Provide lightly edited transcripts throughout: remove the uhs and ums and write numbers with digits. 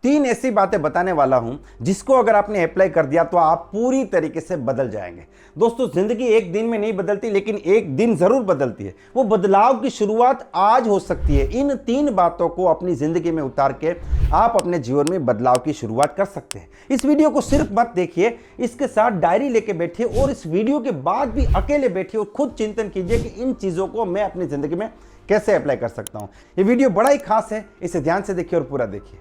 3 ऐसी बातें बताने वाला हूं जिसको अगर आपने अप्लाई कर दिया तो आप पूरी तरीके से बदल जाएंगे। दोस्तों, जिंदगी एक दिन में नहीं बदलती, लेकिन एक दिन जरूर बदलती है। वो बदलाव की शुरुआत आज हो सकती है। इन 3 बातों को अपनी जिंदगी में उतार के आप अपने जीवन में बदलाव की शुरुआत कर सकते हैं। इस वीडियो को सिर्फ मत देखिए, इसके साथ डायरी लेके बैठिए और इस वीडियो के बाद भी अकेले बैठिए और खुद चिंतन कीजिए कि इन चीजों को मैं अपनी जिंदगी में कैसे अप्लाई कर सकता हूं। ये वीडियो बड़ा ही खास है, इसे ध्यान से देखिए और पूरा देखिए।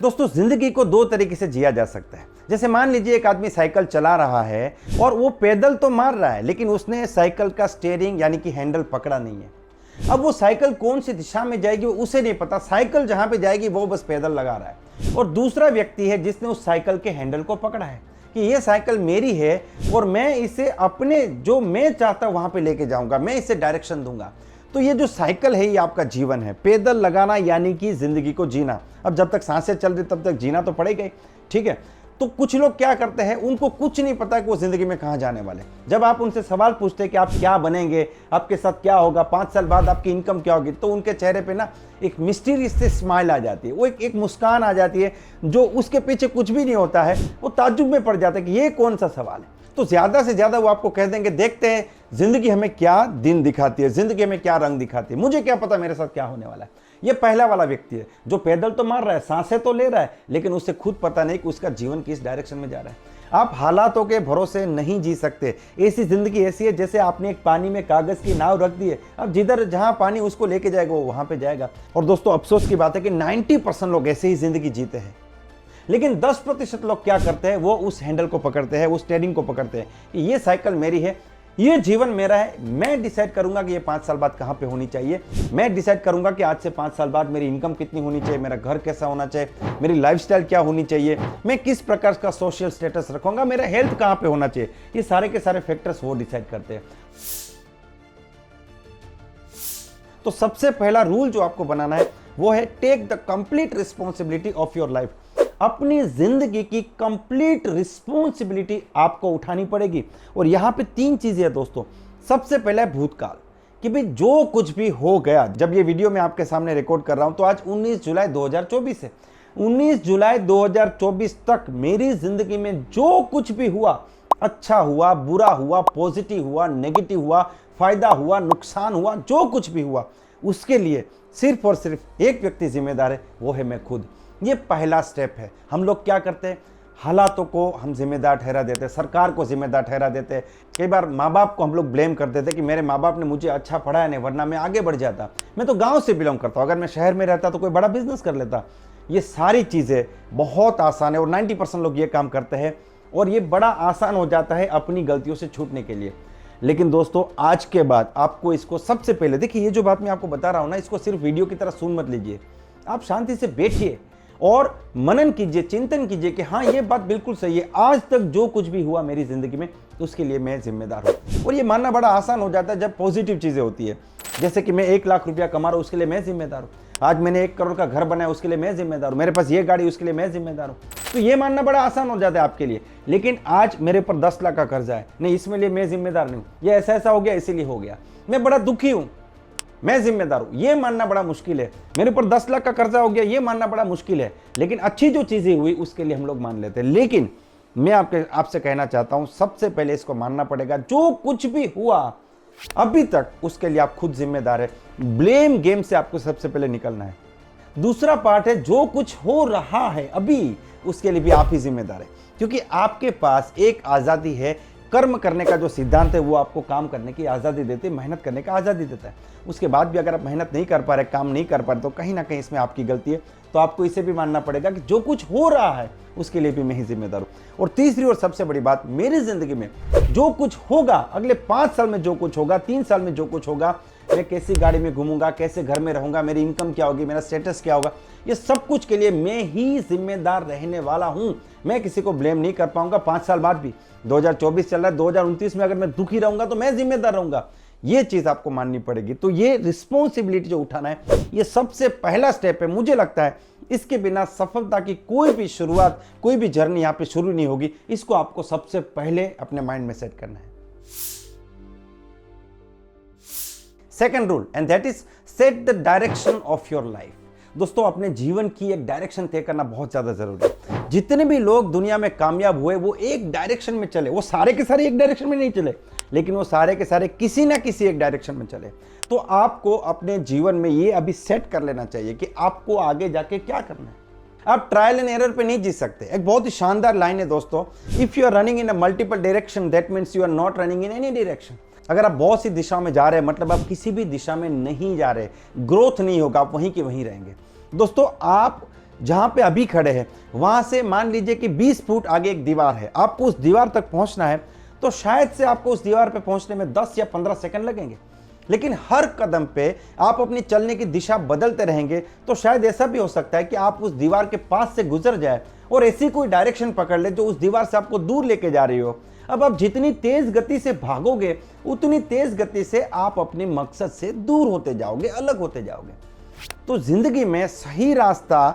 दोस्तों, जिंदगी को 2 तरीके से जिया जा सकता है। जैसे मान लीजिए एक आदमी साइकिल चला रहा है और वो पैदल तो मार रहा है, लेकिन उसने साइकिल का स्टीयरिंग यानी कि हैंडल पकड़ा नहीं है। अब वो साइकिल कौन सी दिशा में जाएगी उसे नहीं पता, साइकिल जहां पे जाएगी वो बस पैदल लगा रहा है। और दूसरा व्यक्ति है जिसने उस साइकिल के हैंडल को पकड़ा है कि ये साइकिल मेरी है और मैं इसे अपने जो मैं चाहता हूं वहां पे लेके जाऊंगा, मैं इसे डायरेक्शन दूंगा। तो ये जो साइकिल है ये आपका जीवन है। पैदल लगाना यानी कि जिंदगी को जीना। अब जब तक सांसें चल रही तब तक जीना तो पड़ेगा ही, ठीक है। तो कुछ लोग क्या करते हैं, उनको कुछ नहीं पता कि वो जिंदगी में कहां जाने वाले। जब आप उनसे सवाल पूछते हैं कि आप क्या बनेंगे, आपके साथ क्या होगा, 5 साल बाद आपकी इनकम क्या होगी, तो उनके चेहरे पे ना एक मिस्टीरियस से स्माइल आ जाती है, वो एक मुस्कान आ जाती है जो उसके पीछे कुछ भी नहीं होता है। वो ताज्जुब में पड़ जाता है कि ये कौन सा सवाल है। तो ज्यादा से ज्यादा वो आपको कह देंगे, देखते हैं जिंदगी हमें क्या दिन दिखाती है, जिंदगी हमें क्या रंग दिखाती है, मुझे क्या पता मेरे साथ क्या होने वाला है। ये पहला वाला व्यक्ति है जो पैदल तो मार रहा है, सांसें तो ले रहा है, लेकिन उसे खुद पता नहीं कि उसका जीवन किस डायरेक्शन में जा रहा है। आप हालातों के भरोसे नहीं जी सकते। ऐसी जिंदगी ऐसी है जैसे आपने एक पानी में कागज की नाव रख दी है, अब जिधर जहां पानी उसको लेके जाएगा वो वहां पे जाएगा। और दोस्तों, अफसोस की बात है कि 90% लोग ऐसे ही जिंदगी जीते हैं, लेकिन 10% लोग क्या करते हैं, वो उस हैंडल को पकड़ते हैं, उस स्टीयरिंग को पकड़ते हैं कि ये साइकिल मेरी है, ये जीवन मेरा है, मैं डिसाइड करूंगा कि ये 5 साल बाद कहां पे होनी चाहिए, मैं डिसाइड करूंगा कि आज से 5 साल बाद मेरी इनकम कितनी होनी चाहिए, मेरा घर कैसा होना चाहिए, मेरी लाइफस्टाइल क्या होनी चाहिए, मैं किस प्रकार का सोशल स्टेटस रखूंगा, मेरा हेल्थ कहां पे होना चाहिए। ये सारे के सारे फैक्टर्स वो डिसाइड करते हैं। तो सबसे पहला रूल जो आपको बनाना है वो है take the complete responsibility of your life. अपनी जिंदगी की कंप्लीट रिस्पॉन्सिबिलिटी आपको उठानी पड़ेगी। और यहां पे 3 चीजें हैं दोस्तों। सबसे पहला है भूतकाल, कि भाई जो कुछ भी हो गया। जब ये वीडियो मैं आपके सामने रिकॉर्ड कर रहा हूं तो आज 19 जुलाई 2024 है। 19 जुलाई 2024 तक मेरी जिंदगी में जो कुछ भी हुआ, अच्छा हुआ, बुरा हुआ, पॉजिटिव हुआ, नेगेटिव हुआ, फायदा हुआ, नुकसान हुआ, जो कुछ भी हुआ, उसके लिए सिर्फ और सिर्फ एक व्यक्ति जिम्मेदार है, वो है मैं खुद। ये पहला स्टेप है। हम लोग क्या करते हैं, हालातों को हम जिम्मेदार ठहरा देते हैं, सरकार को जिम्मेदार ठहरा देते हैं। कई बार माँ बाप को हम लोग ब्लेम कर देते हैं कि मेरे माँ बाप ने मुझे अच्छा पढ़ाया नहीं, वरना मैं आगे बढ़ जाता। मैं तो गांव से बिलोंग करता हूँ, अगर मैं शहर में रहता तो कोई बड़ा बिजनेस कर लेता। ये सारी चीज़ें बहुत आसान है और 90% लोग ये काम करते हैं और ये बड़ा आसान हो जाता है अपनी गलतियों से छूटने के लिए। लेकिन दोस्तों, आज के बाद आपको इसको सबसे पहले देखिए, ये जो बात मैं आपको बता रहा हूँ ना, इसको सिर्फ वीडियो की तरह सुन मत लीजिए। आप शांति से बैठिए और मनन कीजिए, चिंतन कीजिए कि हाँ, ये बात बिल्कुल सही है। आज तक जो कुछ भी हुआ मेरी जिंदगी में उसके लिए मैं जिम्मेदार हूँ। और ये मानना बड़ा आसान हो जाता है जब पॉजिटिव चीजें होती है। जैसे कि मैं 1 लाख रुपया कमा रहा हूँ, उसके लिए मैं जिम्मेदार हूँ। आज मैंने 1 करोड़ का घर बनाया, उसके लिए मैं जिम्मेदार हूँ। मेरे पास ये गाड़ी, उसके लिए मैं जिम्मेदार हूँ। तो ये मानना बड़ा आसान हो जाता है आपके लिए। लेकिन आज मेरे पर 10 लाख का कर्जा है, नहीं, इसमें लिए मैं जिम्मेदार नहीं हूँ, ये ऐसा हो गया इसीलिए हो गया, मैं बड़ा दुखी हूँ, मैं जिम्मेदार हूं, ये मानना बड़ा मुश्किल है। मेरे ऊपर 10 लाख का कर्जा हो गया, ये मानना बड़ा मुश्किल है। लेकिन अच्छी जो चीजें हुई उसके लिए हम लोग मान लेते हैं। लेकिन मैं आपसे कहना चाहता हूं, सबसे पहले इसको मानना पड़ेगा, जो कुछ भी हुआ अभी तक उसके लिए आप खुद जिम्मेदार है। ब्लेम गेम से आपको सबसे पहले निकलना है। दूसरा पार्ट है, जो कुछ हो रहा है अभी उसके लिए भी आप ही जिम्मेदार है, क्योंकि आपके पास एक आजादी है। कर्म करने का जो सिद्धांत है वो आपको काम करने की आज़ादी देते, मेहनत करने का आज़ादी देता है। उसके बाद भी अगर आप मेहनत नहीं कर पा रहे, काम नहीं कर पा रहे, तो कहीं ना कहीं इसमें आपकी गलती है। तो आपको इसे भी मानना पड़ेगा कि जो कुछ हो रहा है उसके लिए भी मैं ही जिम्मेदार हूँ। और तीसरी और सबसे बड़ी बात, मेरी जिंदगी में जो कुछ होगा, अगले 5 साल में जो कुछ होगा, 3 साल में जो कुछ होगा, मैं कैसी गाड़ी में घूमूंगा, कैसे घर में रहूंगा, मेरी इनकम क्या होगी, मेरा स्टेटस क्या होगा, ये सब कुछ के लिए मैं ही जिम्मेदार रहने वाला हूं। मैं किसी को ब्लेम नहीं कर पाऊंगा। 5 साल बाद भी 2024 चल रहा है, 2029 में अगर मैं दुखी रहूंगा तो मैं जिम्मेदार रहूंगा। ये चीज आपको माननी पड़ेगी। तो ये रिस्पॉन्सिबिलिटी जो उठाना है, ये सबसे पहला स्टेप है। मुझे लगता है इसके बिना सफलता की कोई भी शुरुआत, कोई भी जर्नी यहाँ पे शुरू नहीं होगी। इसको आपको सबसे पहले अपने माइंड में सेट करना है। Second rule, and that is set the direction of your life. दोस्तों अपने जीवन की एक डायरेक्शन तय करना बहुत ज्यादा जरूरी है। जितने भी लोग दुनिया में कामयाब हुए वो एक डायरेक्शन में चले, वो सारे के सारे एक डायरेक्शन में नहीं चले, लेकिन वो सारे के सारे किसी ना किसी एक डायरेक्शन में चले। तो आपको अपने जीवन में ये अभी सेट कर लेना चाहिए कि आपको आगे जाके क्या करना है। आप ट्रायल एंड एरर पे नहीं जीत सकते। एक बहुत ही शानदार लाइन है दोस्तों, if you are running in a multiple direction that means you are not running in any direction. अगर आप बहुत सी दिशा में जा रहे हैं मतलब आप किसी भी दिशा में नहीं जा रहे, ग्रोथ नहीं होगा, आप वहीं के वहीं रहेंगे। दोस्तों आप जहां पे अभी खड़े हैं वहां से मान लीजिए कि 20 फुट आगे एक दीवार है, आपको उस दीवार तक पहुंचना है, तो शायद से आपको उस दीवार पे पहुंचने में 10 या 15 सेकंड लगेंगे। लेकिन हर कदम पे आप अपनी चलने की दिशा बदलते रहेंगे तो शायद ऐसा भी हो सकता है कि आप उस दीवार के पास से गुजर जाए और ऐसी कोई डायरेक्शन पकड़ ले जो उस दीवार से आपको दूर लेके जा रही हो। अब आप जितनी तेज गति से भागोगे उतनी तेज गति से आप अपने मकसद से दूर होते जाओगे, अलग होते जाओगे। तो जिंदगी में सही रास्ता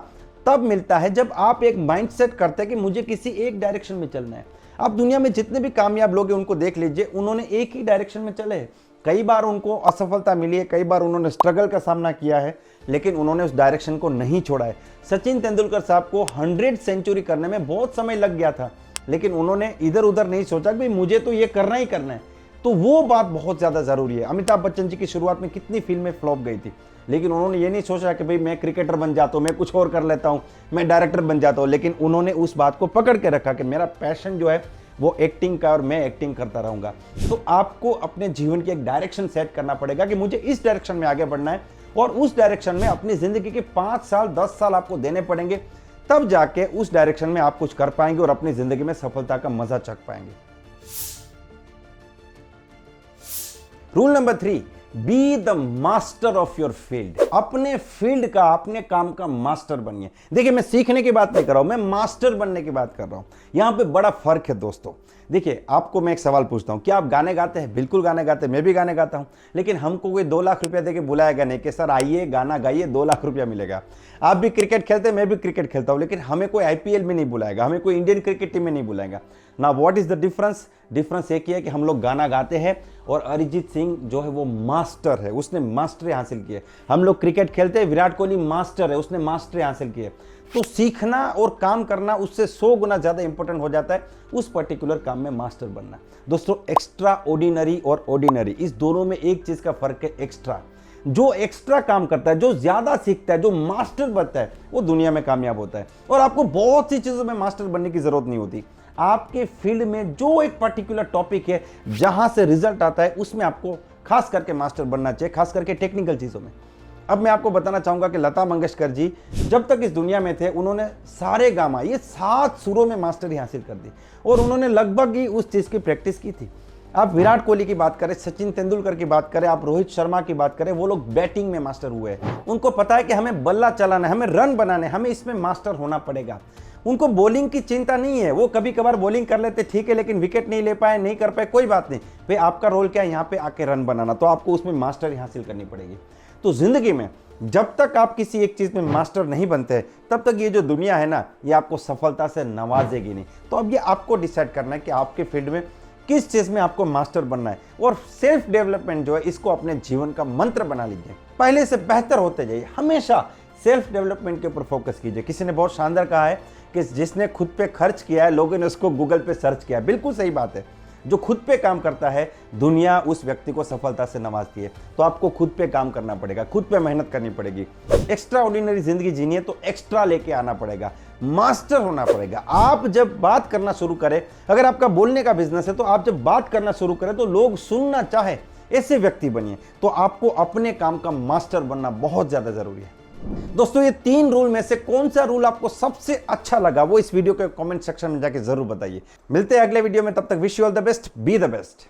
तब मिलता है जब आप एक माइंडसेट करते हैं कि मुझे किसी एक डायरेक्शन में चलना है। आप दुनिया में जितने भी कामयाब लोग हैं उनको देख लीजिए, उन्होंने एक ही डायरेक्शन में चले। कई बार उनको असफलता मिली है, कई बार उन्होंने स्ट्रगल का सामना किया है, लेकिन उन्होंने उस डायरेक्शन को नहीं छोड़ा है। सचिन तेंदुलकर साहब को 100 सेंचुरी करने में बहुत समय लग गया था, लेकिन उन्होंने इधर उधर नहीं सोचा कि भाई मुझे तो ये करना ही करना है। तो वो बात बहुत ज्यादा जरूरी है। अमिताभ बच्चन जी की शुरुआत में कितनी फिल्में फ्लॉप गई थी, लेकिन उन्होंने ये नहीं सोचा कि भाई मैं क्रिकेटर बन जाता हूँ, मैं कुछ और कर लेता हूँ, मैं डायरेक्टर बन जाता हूँ, लेकिन उन्होंने उस बात को पकड़ के रखा कि मेरा पैशन जो है वो एक्टिंग का और मैं एक्टिंग करता रहूंगा। तो आपको अपने जीवन की एक डायरेक्शन सेट करना पड़ेगा कि मुझे इस डायरेक्शन में आगे बढ़ना है, और उस डायरेक्शन में अपनी जिंदगी के 5 साल 10 साल आपको देने पड़ेंगे, तब जाके उस डायरेक्शन में आप कुछ कर पाएंगे और अपनी जिंदगी में सफलता का मजा चख पाएंगे। Rule number 3, be the master of your field. अपने फील्ड का, अपने काम का मास्टर बनिए। देखिए मैं सीखने की बात नहीं कर रहा हूं, मैं मास्टर बनने की बात कर रहा हूं। यहां पे बड़ा फर्क है दोस्तों। देखिए आपको मैं एक सवाल पूछता हूं, क्या आप गाने गाते हैं? बिल्कुल गाने गाते हैं, मैं भी गाने गाता हूं, लेकिन हमको कोई 2 लाख रुपया देके बुलाएगा नहीं कि सर आइए गाना गाइए 2 लाख रुपया मिलेगा। आप भी क्रिकेट खेलते हैं, मैं भी क्रिकेट खेलता हूं, लेकिन हमें कोई IPL में नहीं बुलाएगा, हमें कोई इंडियन क्रिकेट टीम में नहीं बुलाएगा ना। What is the difference? Difference एक ही है कि हम लोग गाना गाते हैं और अरिजीत सिंह जो है वो मास्टर है, उसने मास्टरी हासिल की है। हम लोग क्रिकेट खेलते हैं, विराट कोहली मास्टर है, उसने मास्टरी हासिल की है। तो सीखना और काम करना उससे 100 गुना ज्यादा इंपॉर्टेंट हो जाता है उस पर्टिकुलर काम में मास्टर बनना। दोस्तों एक्स्ट्रा ऑर्डिनरी और ऑर्डिनरी, इस दोनों में एक चीज का फर्क है, एक्स्ट्रा। जो एक्स्ट्रा काम करता है, जो ज्यादा सीखता है, जो मास्टर बनता है, वो दुनिया में कामयाब होता है। और आपको बहुत सी चीजों में मास्टर बनने की जरूरत नहीं होती। आपके फील्ड में जो एक पर्टिकुलर टॉपिक है, जहां से रिजल्ट आता है, उसमें आपको खास करके मास्टर बनना चाहिए, खास करके टेक्निकल चीजों में। अब मैं आपको बताना चाहूंगा कि लता मंगेशकर जी जब तक इस दुनिया में थे, उन्होंने सारे गामा, ये 7 सुरों में मास्टरी हासिल कर दी, और उन्होंने लगभग ही उस चीज की प्रैक्टिस की थी। आप विराट कोहली की बात करें, सचिन तेंदुलकर की बात करें, आप रोहित शर्मा की बात करें, वो लोग बैटिंग में मास्टर हुए हैं। उनको पता है कि हमें बल्ला चलाना है, हमें रन बनाने, हमें इसमें मास्टर होना पड़ेगा। उनको बॉलिंग की चिंता नहीं है, वो कभी कभार बॉलिंग कर लेते ठीक है, लेकिन विकेट नहीं ले पाए, नहीं कर पाए, कोई बात नहीं भाई, आपका रोल क्या है, यहाँ पे आके रन बनाना, तो आपको उसमें मास्टरी हासिल करनी पड़ेगी। तो जिंदगी में जब तक आप किसी एक चीज में मास्टर नहीं बनते तब तक ये जो दुनिया है ना, ये आपको सफलता से नवाजेगी नहीं। तो अब ये आपको डिसाइड करना है कि आपके फील्ड में किस चीज में आपको मास्टर बनना है, और सेल्फ डेवलपमेंट जो है इसको अपने जीवन का मंत्र बना लीजिए। पहले से बेहतर होते जाइए, हमेशा सेल्फ डेवलपमेंट के ऊपर फोकस कीजिए। किसी ने बहुत शानदार कहा है कि जिसने खुद पे खर्च किया है, लोगों ने उसको गूगल पे सर्च किया। बिल्कुल सही बात है। जो खुद पे काम करता है, दुनिया उस व्यक्ति को सफलता से नवाजती है। तो आपको खुद पे काम करना पड़ेगा, खुद पे मेहनत करनी पड़ेगी। एक्स्ट्रा ऑर्डिनरी जिंदगी जीनी है तो एक्स्ट्रा लेके आना पड़ेगा, मास्टर होना पड़ेगा। आप जब बात करना शुरू करें, अगर आपका बोलने का बिजनेस है, तो आप जब बात करना शुरू करें तो लोग सुनना चाहे, ऐसे व्यक्ति बनिए। तो आपको अपने काम का मास्टर बनना बहुत ज्यादा जरूरी है। दोस्तों ये 3 रूल में से कौन सा रूल आपको सबसे अच्छा लगा, वो इस वीडियो के कमेंट सेक्शन में जाके जरूर बताइए। मिलते हैं अगले वीडियो में, तब तक wish you all the best, be the best.